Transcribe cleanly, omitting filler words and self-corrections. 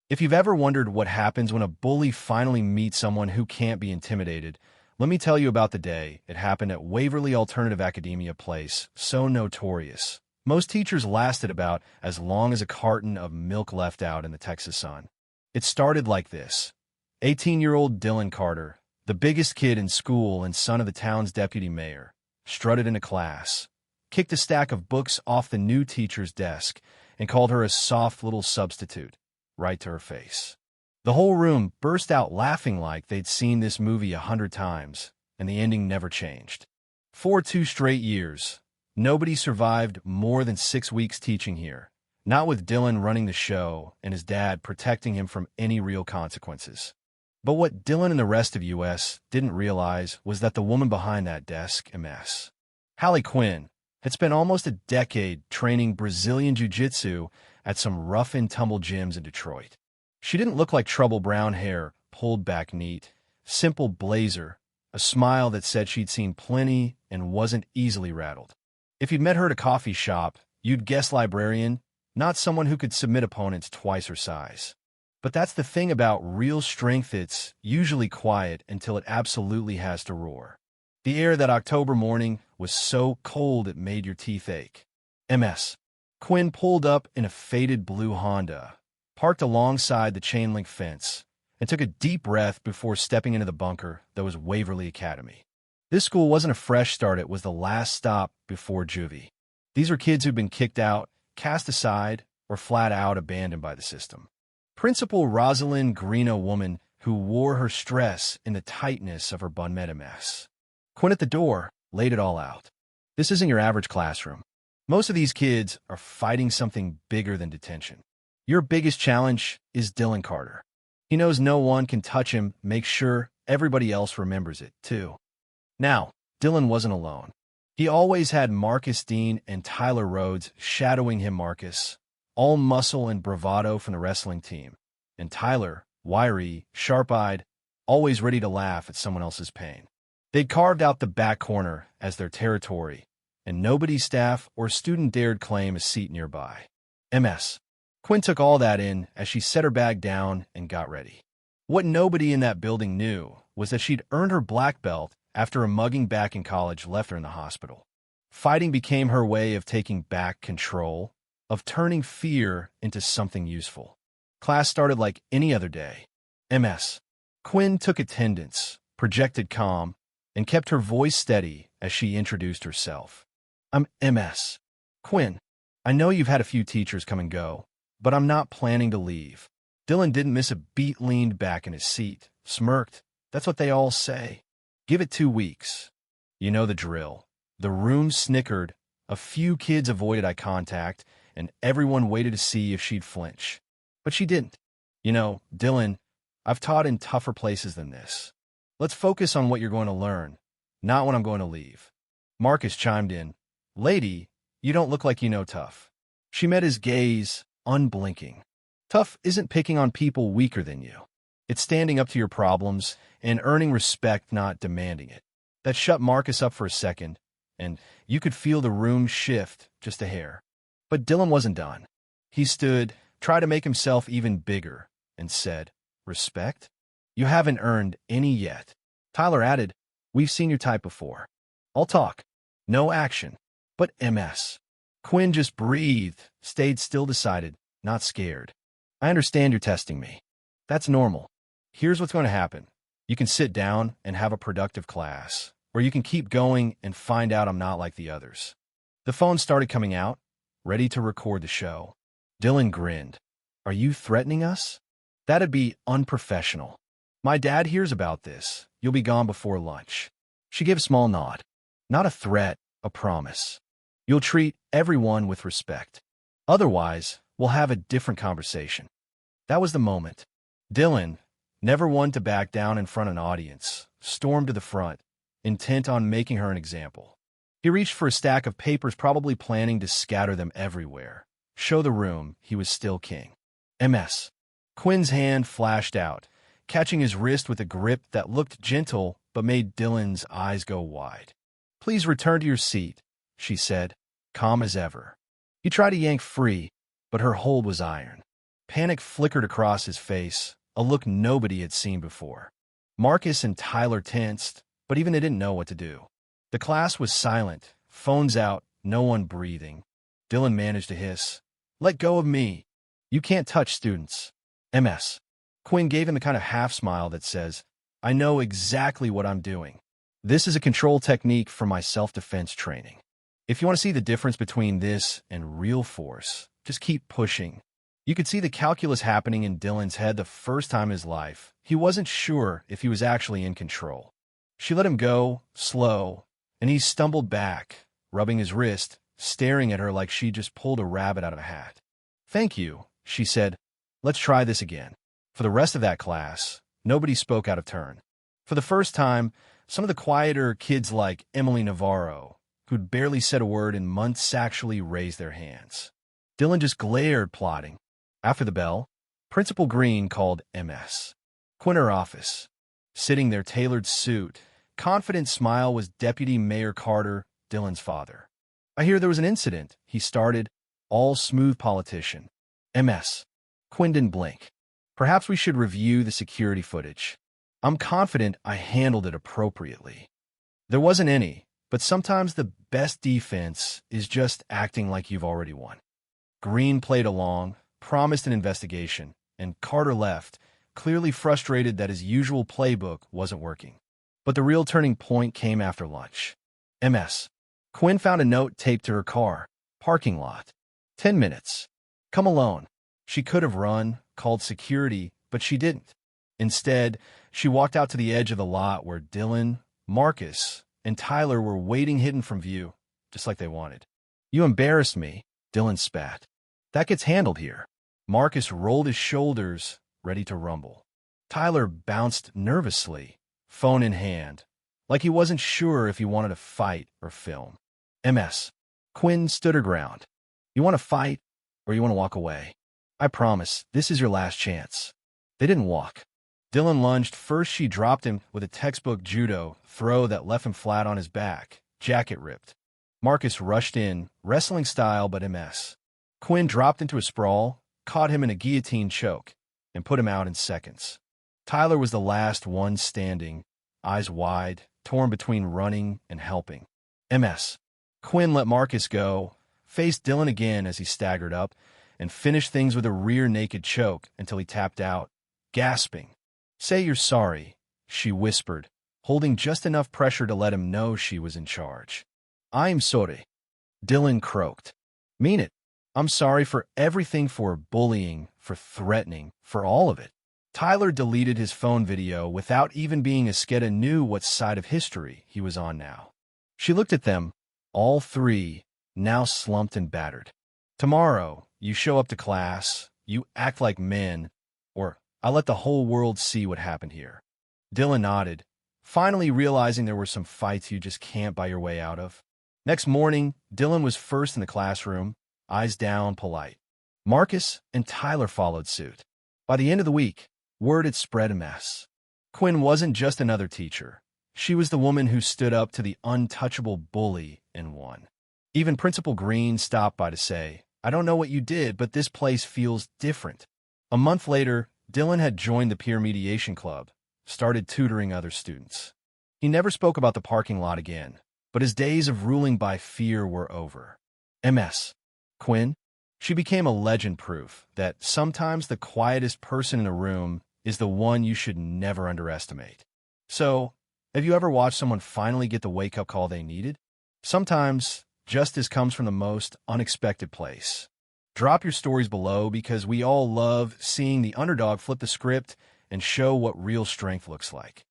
If you've ever wondered what happens when a bully finally meets someone who can't be intimidated, let me tell you about the day it happened at Waverly Alternative Academia Place, so notorious. Most teachers lasted about as long as a carton of milk left out in the Texas sun. It started like this. 18-year-old Dylan Carter, the biggest kid in school and son of the town's deputy mayor, strutted into class, kicked a stack of books off the new teacher's desk, and called her a soft little substitute, right to her face. The whole room burst out laughing like they'd seen this movie 100 times, and the ending never changed. For 2 straight years, nobody survived more than 6 weeks teaching here, not with Dylan running the show and his dad protecting him from any real consequences. But what Dylan and the rest of US didn't realize was that the woman behind that desk, MS, Hallie Quinn, had spent almost a decade training Brazilian Jiu-Jitsu at some rough-and-tumble gyms in Detroit. She didn't look like trouble, brown hair, pulled back neat, simple blazer, a smile that said she'd seen plenty and wasn't easily rattled. If you'd met her at a coffee shop, you'd guess librarian, not someone who could submit opponents twice her size. But that's the thing about real strength, it's usually quiet until it absolutely has to roar. The air that October morning was so cold it made your teeth ache. MS. Quinn pulled up in a faded blue Honda, parked alongside the chain-link fence, and took a deep breath before stepping into the bunker that was Waverly Academy. This school wasn't a fresh start, it was the last stop before juvie. These were kids who'd been kicked out, cast aside, or flat out abandoned by the system. Principal Rosalind Green, a woman who wore her stress in the tightness of her bun, met MS. Quinn at the door laid it all out. This isn't your average classroom. Most of these kids are fighting something bigger than detention. Your biggest challenge is Dylan Carter. He knows no one can touch him, make sure everybody else remembers it, too. Now, Dylan wasn't alone. He always had Marcus Dean and Tyler Rhodes shadowing him. Marcus, all muscle and bravado from the wrestling team, and Tyler, wiry, sharp-eyed, always ready to laugh at someone else's pain. They'd carved out the back corner as their territory, and nobody's staff or student dared claim a seat nearby. MS. Quinn took all that in as she set her bag down and got ready. What nobody in that building knew was that she'd earned her black belt after a mugging back in college left her in the hospital. Fighting became her way of taking back control, of turning fear into something useful. Class started like any other day. MS. Quinn took attendance, projected calm, and kept her voice steady as she introduced herself. I'm MS. Quinn. I know you've had a few teachers come and go, but I'm not planning to leave. Dylan didn't miss a beat, leaned back in his seat, smirked. That's what they all say. Give it 2 weeks. You know the drill. The room snickered, a few kids avoided eye contact, and everyone waited to see if she'd flinch. But she didn't. You know, Dylan, I've taught in tougher places than this. Let's focus on what you're going to learn, not when I'm going to leave. Marcus chimed in. Lady, you don't look like you know tough. She met his gaze, unblinking. Tough isn't picking on people weaker than you. It's standing up to your problems and earning respect, not demanding it. That shut Marcus up for a second, and you could feel the room shift just a hair. But Dylan wasn't done. He stood, tried to make himself even bigger, and said, Respect? You haven't earned any yet. Tyler added, We've seen your type before. I'll talk. No action. But MS. Quinn just breathed, stayed still, decided, not scared. I understand you're testing me. That's normal. Here's what's going to happen. You can sit down and have a productive class, or you can keep going and find out I'm not like the others. The phone started coming out, ready to record the show. Dylan grinned. Are you threatening us? That'd be unprofessional. My dad hears about this. You'll be gone before lunch. She gave a small nod. Not a threat, a promise. You'll treat everyone with respect. Otherwise, we'll have a different conversation. That was the moment. Dylan, never one to back down in front of an audience, stormed to the front, intent on making her an example. He reached for a stack of papers, probably planning to scatter them everywhere. Show the room he was still king. MS. Quinn's hand flashed out, catching his wrist with a grip that looked gentle but made Dylan's eyes go wide. Please return to your seat, she said, calm as ever. He tried to yank free, but her hold was iron. Panic flickered across his face, a look nobody had seen before. Marcus and Tyler tensed, but even they didn't know what to do. The class was silent, phones out, no one breathing. Dylan managed to hiss, "Let go of me. You can't touch students." MS. Quinn gave him the kind of half-smile that says, "I know exactly what I'm doing. This is a control technique for my self-defense training. If you want to see the difference between this and real force, just keep pushing." You could see the calculus happening in Dylan's head the first time in his life. He wasn't sure if he was actually in control. She let him go, slow, and he stumbled back, rubbing his wrist, staring at her like she just pulled a rabbit out of a hat. "Thank you," she said. "Let's try this again." For the rest of that class, nobody spoke out of turn. For the first time, some of the quieter kids like Emily Navarro, who'd barely said a word in months, actually raised their hands. Dylan just glared, plotting. After the bell, Principal Green called MS. Quinn her office. Sitting their tailored suit, confident smile was Deputy Mayor Carter, Dylan's father. "I hear there was an incident," he started, all smooth politician. MS. Quinn didn't blink. "Perhaps we should review the security footage. I'm confident I handled it appropriately." There wasn't any, but sometimes the best defense is just acting like you've already won. Green played along, promised an investigation, and Carter left, clearly frustrated that his usual playbook wasn't working. But the real turning point came after lunch. MS. Quinn found a note taped to her car. "Parking lot. 10 minutes. Come alone." She could have run, called security, but she didn't. Instead, she walked out to the edge of the lot where Dylan, Marcus, and Tyler were waiting hidden from view, just like they wanted. "You embarrassed me," Dylan spat. "That gets handled here." Marcus rolled his shoulders, ready to rumble. Tyler bounced nervously, phone in hand, like he wasn't sure if he wanted to fight or film. MS. Quinn stood her ground. "You want to fight, or you want to walk away? I promise, this is your last chance." They didn't walk. Dylan lunged. First, she dropped him with a textbook judo throw that left him flat on his back, jacket ripped. Marcus rushed in, wrestling style, but MS. Quinn dropped into a sprawl, caught him in a guillotine choke, and put him out in seconds. Tyler was the last one standing, eyes wide, torn between running and helping. MS. Quinn let Marcus go, faced Dylan again as he staggered up, and finished things with a rear naked choke until he tapped out, gasping. "Say you're sorry," she whispered, holding just enough pressure to let him know she was in charge. "I'm sorry," Dylan croaked. "Mean it. I'm sorry for everything, for bullying, for threatening, for all of it." Tyler deleted his phone video without even being Askeda knew what side of history he was on now. She looked at them, all three, now slumped and battered. "Tomorrow, you show up to class, you act like men, or I'll let the whole world see what happened here." Dylan nodded, finally realizing there were some fights you just can't buy your way out of. Next morning, Dylan was first in the classroom, eyes down, polite. Marcus and Tyler followed suit. By the end of the week, word had spread a mess. Quinn wasn't just another teacher. She was the woman who stood up to the untouchable bully and won. Even Principal Green stopped by to say, "I don't know what you did, but this place feels different." A month later, Dylan had joined the peer mediation club, started tutoring other students. He never spoke about the parking lot again, but his days of ruling by fear were over. MS. Quinn, she became a legend, proof that sometimes the quietest person in a room is the one you should never underestimate. So, have you ever watched someone finally get the wake-up call they needed? Sometimes, justice comes from the most unexpected place. Drop your stories below because we all love seeing the underdog flip the script and show what real strength looks like.